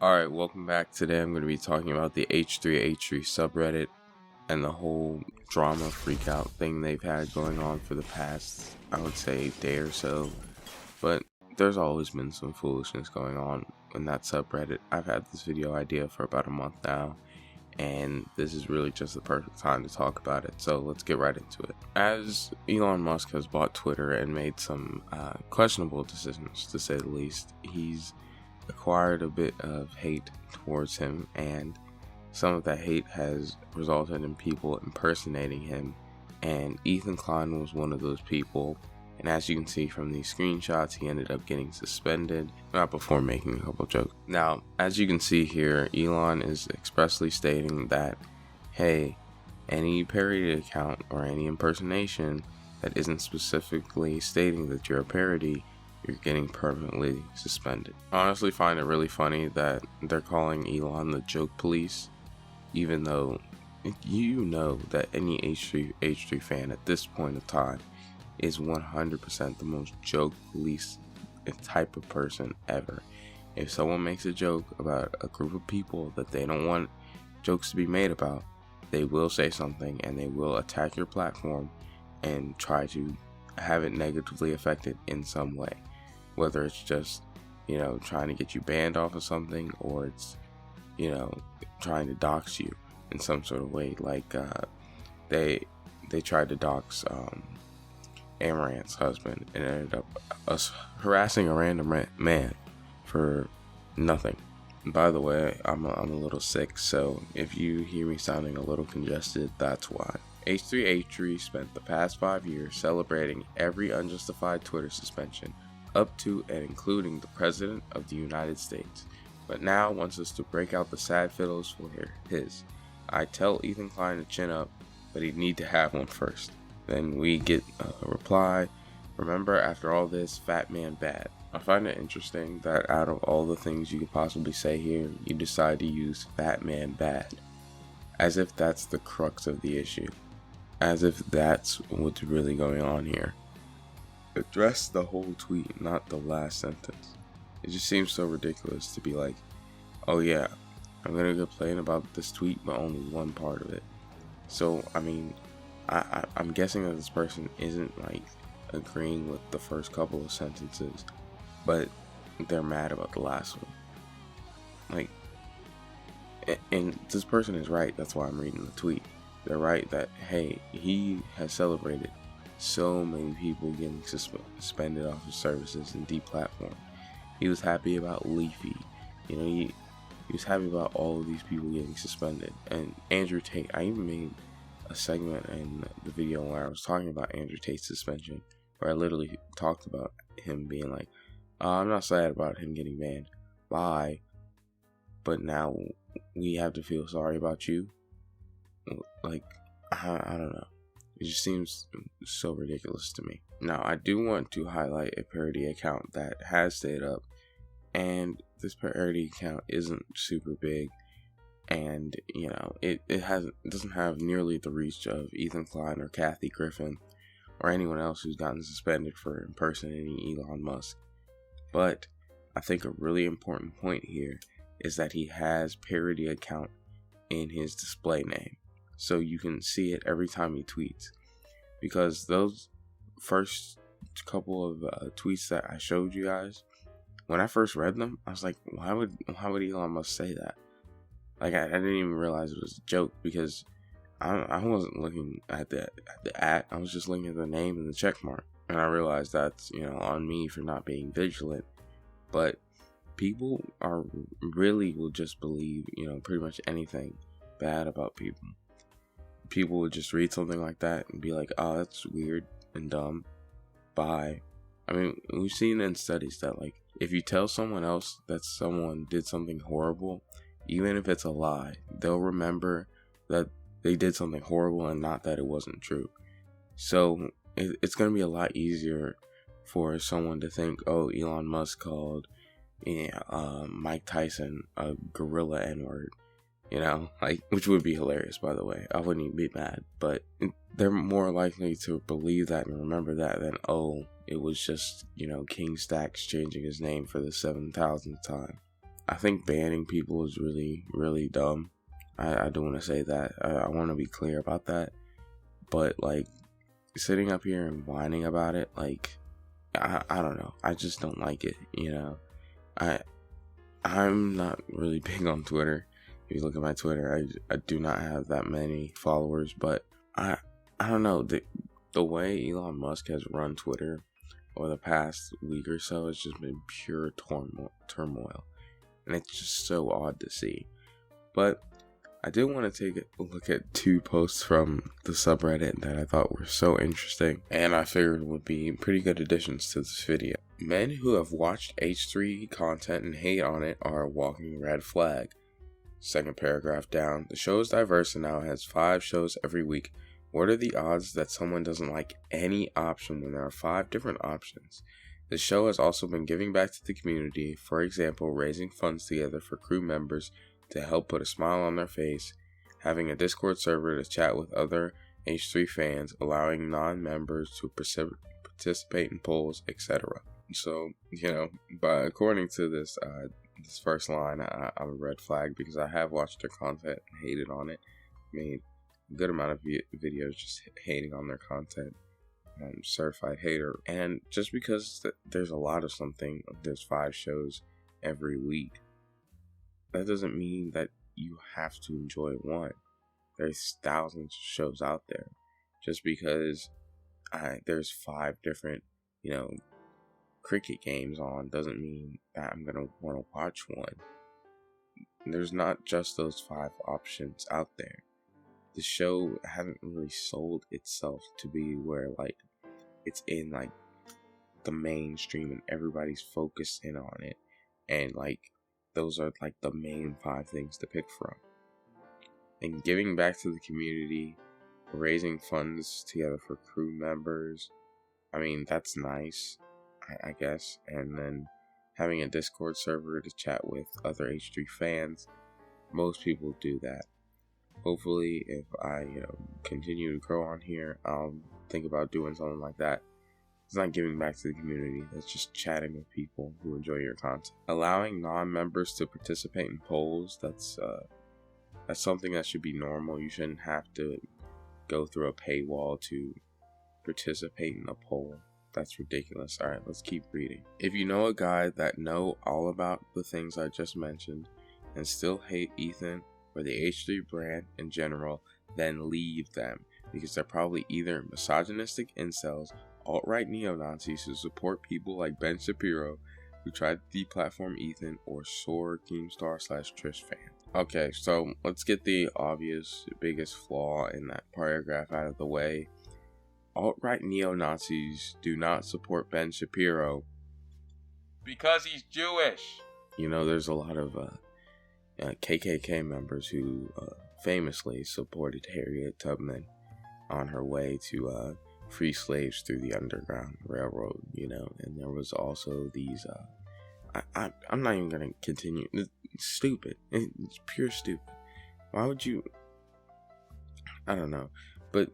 Alright, welcome back. Today I'm going to be talking about the H3H3 subreddit and the whole drama freakout thing they've had going on for the past, I would say, day or so. But there's always been some foolishness going on in that subreddit. I've had this video idea for about a month now, and this is really just the perfect time to talk about it. So let's get right into it. As Elon Musk has bought Twitter and made some questionable decisions, to say the least, he's acquired a bit of hate towards him, and some of that hate has resulted in people impersonating him, and Ethan Klein was one of those people. And as you can see from these screenshots, he ended up getting suspended, not before making a couple jokes. Now, as you can see here, Elon is expressly stating that, hey, any parody account or any impersonation that isn't specifically stating that you're a parody, you're getting permanently suspended. I honestly find it really funny that they're calling Elon the joke police, even though you know that any H3H3 fan at this point of time is 100% the most joke police type of person ever. If someone makes a joke about a group of people that they don't want jokes to be made about, they will say something and they will attack your platform and try to have it negatively affected in some way. Whether it's just, trying to get you banned off of something, or it's, trying to dox you in some sort of way. Like they tried to dox Amaranth's husband and ended up us harassing a random man for nothing. By the way, I'm a little sick, so if you hear me sounding a little congested, that's why. H3H3 spent the past 5 years celebrating every unjustified Twitter suspension, up to and including the President of the United States, but now wants us to break out the sad fiddles for his. I tell Ethan Klein to chin up, but he'd need to have one first. Then we get a reply, remember, after all this, fat man bad. I find it interesting that out of all the things you could possibly say here, you decide to use fat man bad, as if that's the crux of the issue, as if that's what's really going on here. Address the whole tweet, not the last sentence. It just seems so ridiculous to be like, oh yeah, I'm gonna complain about this tweet, but only one part of it. So, I'm guessing that this person isn't agreeing with the first couple of sentences, but they're mad about the last one. And this person is right. That's why I'm reading the tweet. They're right that, hey, he has celebrated so many people getting suspended off his services and deplatformed. He was happy about Leafy. He was happy about all of these people getting suspended. And Andrew Tate, I even made a segment in the video where I was talking about Andrew Tate's suspension, where I literally talked about him being like, I'm not sad about him getting banned. Bye. But now we have to feel sorry about you. I don't know. It just seems so ridiculous to me. Now, I do want to highlight a parody account that has stayed up, and this parody account isn't super big, and it doesn't have nearly the reach of Ethan Klein or Kathy Griffin or anyone else who's gotten suspended for impersonating Elon Musk. But I think a really important point here is that he has parody account in his display name, so you can see it every time he tweets. Because those first couple of tweets that I showed you guys, when I first read them, I was like, why would Elon Musk say that? I didn't even realize it was a joke, because I wasn't looking at the I was just looking at the name and the check mark, and I realized that's on me for not being vigilant. But people will just believe pretty much anything bad about people. People would just read something like that and be like, oh, that's weird and dumb. Bye. We've seen in studies that if you tell someone else that someone did something horrible, even if it's a lie, they'll remember that they did something horrible and not that it wasn't true. So it's going to be a lot easier for someone to think, oh, Elon Musk called Mike Tyson a gorilla N-word. Which would be hilarious, by the way. I wouldn't even be mad, but they're more likely to believe that and remember that than, oh, it was just, King Stacks changing his name for the 7,000th time. I think banning people is really, really dumb. I do want to say that. I want to be clear about that. But, like, sitting up here and whining about it, like, I don't know. I just don't like it, you know. I'm not really big on Twitter. If you look at my Twitter, I do not have that many followers, but I don't know. The way Elon Musk has run Twitter over the past week or so has just been pure turmoil. And it's just so odd to see. But I did want to take a look at 2 posts from the subreddit that I thought were so interesting, and I figured would be pretty good additions to this video. Men who have watched H3 content and hate on it are a walking red flag. Second paragraph down. The show is diverse and now has 5 shows every week. What are the odds that someone doesn't like any option when there are 5 different options? The show has also been giving back to the community, for example, raising funds together for crew members to help put a smile on their face, having a Discord server to chat with other H3 fans, allowing non-members to participate in polls, etc. So, you know, but according to this first line, I'm a red flag because I have watched their content and hated on it. Made a good amount of videos just hating on their content. I'm certified hater. And just because there's a lot of something, there's 5 shows every week, that doesn't mean that you have to enjoy one. There's thousands of shows out there. Just because there's 5 different, you know, cricket games on doesn't mean that I'm gonna want to watch one. There's not just those 5 options out there. The show hasn't really sold itself to be where, like, it's in, like, the mainstream and everybody's focused in on it. And, like, those are, like, the main 5 things to pick from. And giving back to the community, raising funds together for crew members, I mean, that's nice, I guess. And then having a Discord server to chat with other H3 fans, most people do that. Hopefully, if I, you know, continue to grow on here, I'll think about doing something like that. It's not giving back to the community. That's just chatting with people who enjoy your content. Allowing non-members to participate in polls, that's something that should be normal. You shouldn't have to go through a paywall to participate in a poll. That's ridiculous. Alright, let's keep reading. If you know a guy that know all about the things I just mentioned and still hate Ethan or the H3 brand in general, then leave them, because they're probably either misogynistic incels, alt-right neo-Nazis who support people like Ben Shapiro who tried to deplatform Ethan, or sore Keemstar/Trish fans. Okay, so let's get the obvious biggest flaw in that paragraph out of the way. Alt-right neo-Nazis do not support Ben Shapiro because he's Jewish. You know, there's a lot of KKK members who famously supported Harriet Tubman on her way to free slaves through the Underground Railroad, you know. And there was also these I'm not even gonna continue. It's stupid. It's pure stupid. Why would you? I don't know, but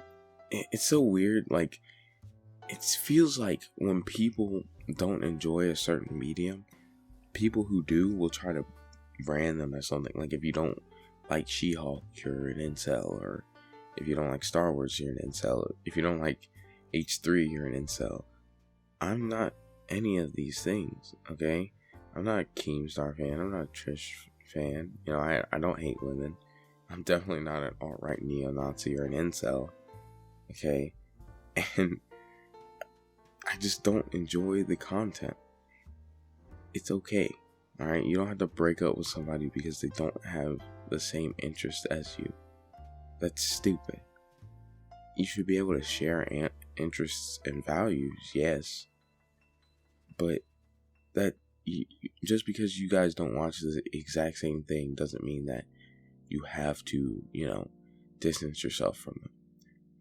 it's so weird. Like, it feels like when people don't enjoy a certain medium, people who do will try to brand them as something. Like, if you don't like She-Hulk, you're an incel, or if you don't like Star Wars, you're an incel. If you don't like H3, you're an incel. I'm not any of these things, okay? I'm not a Keemstar fan. I'm not a Trish fan. You know, I don't hate women. I'm definitely not an alt-right neo-Nazi or an incel, okay? And I just don't enjoy the content. It's okay, alright? You don't have to break up with somebody because they don't have the same interest as you. That's stupid. You should be able to share interests and values, yes. But that just because you guys don't watch the exact same thing doesn't mean that you have to, you know, distance yourself from them.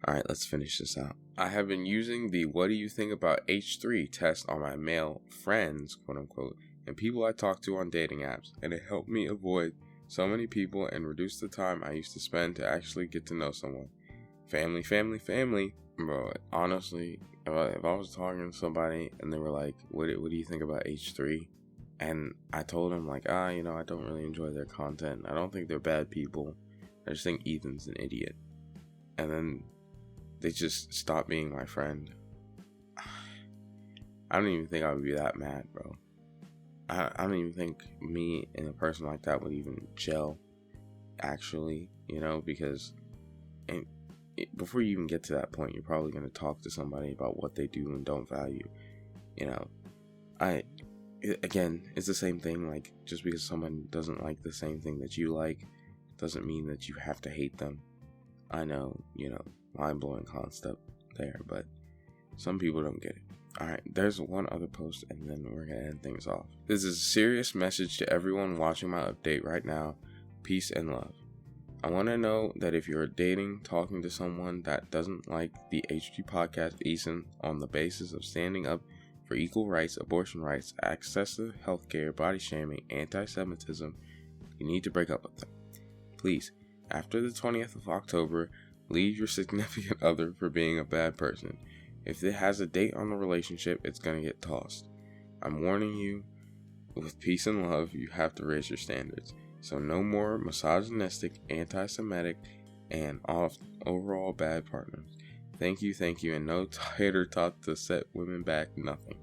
Alright, let's finish this out. I have been using the "what do you think about H3" test on my male friends, quote unquote, and people I talk to on dating apps, and it helped me avoid so many people and reduce the time I used to spend to actually get to know someone. Family. Bro, honestly, if I was talking to somebody and they were like, what do you think about H3? And I told him, like, I don't really enjoy their content. I don't think they're bad people. I just think Ethan's an idiot. And then they just stopped being my friend. I don't even think I would be that mad, bro. I don't even think me and a person like that would even gel, actually, because before you even get to that point, you're probably going to talk to somebody about what they do and don't value. Again, it's the same thing. Like, just because someone doesn't like the same thing that you like doesn't mean that you have to hate them. I know, mind-blowing concept there, but some people don't get it. Alright, there's one other post and then we're gonna end things off. This is a serious message to everyone watching my update right now. Peace and love. I want to know that if you're dating, talking to someone that doesn't like the H3 podcast Ethan on the basis of standing up for equal rights, abortion rights, access to healthcare, body shaming, anti-Semitism, you need to break up with them. Please, after the 20th of October, leave your significant other for being a bad person. If it has a date on the relationship, it's going to get tossed. I'm warning you, with peace and love, you have to raise your standards. So no more misogynistic, anti-Semitic, and overall bad partners. Thank you, and no tighter taught to set women back, nothing.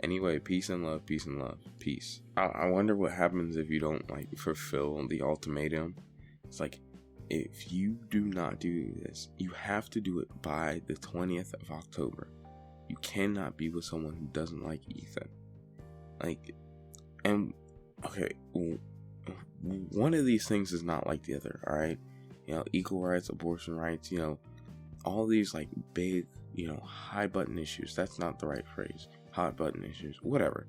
Anyway, peace and love, peace. I wonder what happens if you don't, fulfill the ultimatum. It's like, if you do not do this, you have to do it by the 20th of October. You cannot be with someone who doesn't like Ethan. One of these things is not like the other, alright? Equal rights, abortion rights, all these big, high button issues. That's not the right phrase. Hot button issues, whatever.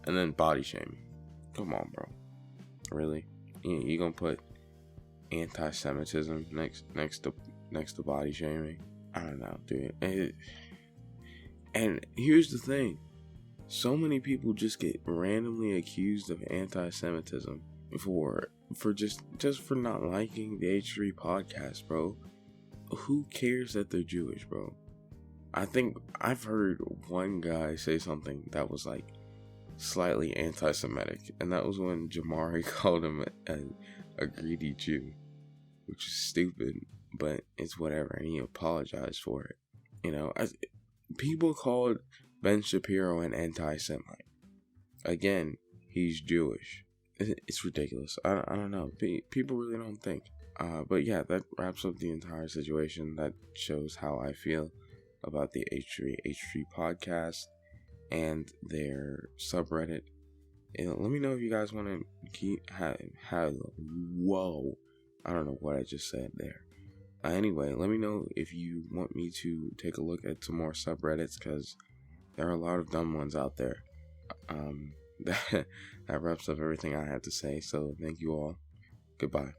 And then body shaming. Come on, bro. Really? You gonna put anti-Semitism next to body shaming? I don't know, dude. And here's the thing: so many people just get randomly accused of anti-Semitism for just for not liking the H3 podcast, bro. Who cares that they're Jewish, bro? I think I've heard one guy say something that was slightly anti-Semitic, and that was when Jamari called him a greedy Jew, which is stupid, but it's whatever, and he apologized for it. People called Ben Shapiro an anti-Semite. Again, he's Jewish. It's ridiculous. I don't know. People really don't think. But yeah, that wraps up the entire situation. That shows how I feel about the H3H3 podcast and their subreddit. And let me know if you guys want to keep whoa. I don't know what I just said there. Anyway, let me know if you want me to take a look at some more subreddits, because there are a lot of dumb ones out there. That wraps up everything I had to say. So thank you all. Goodbye.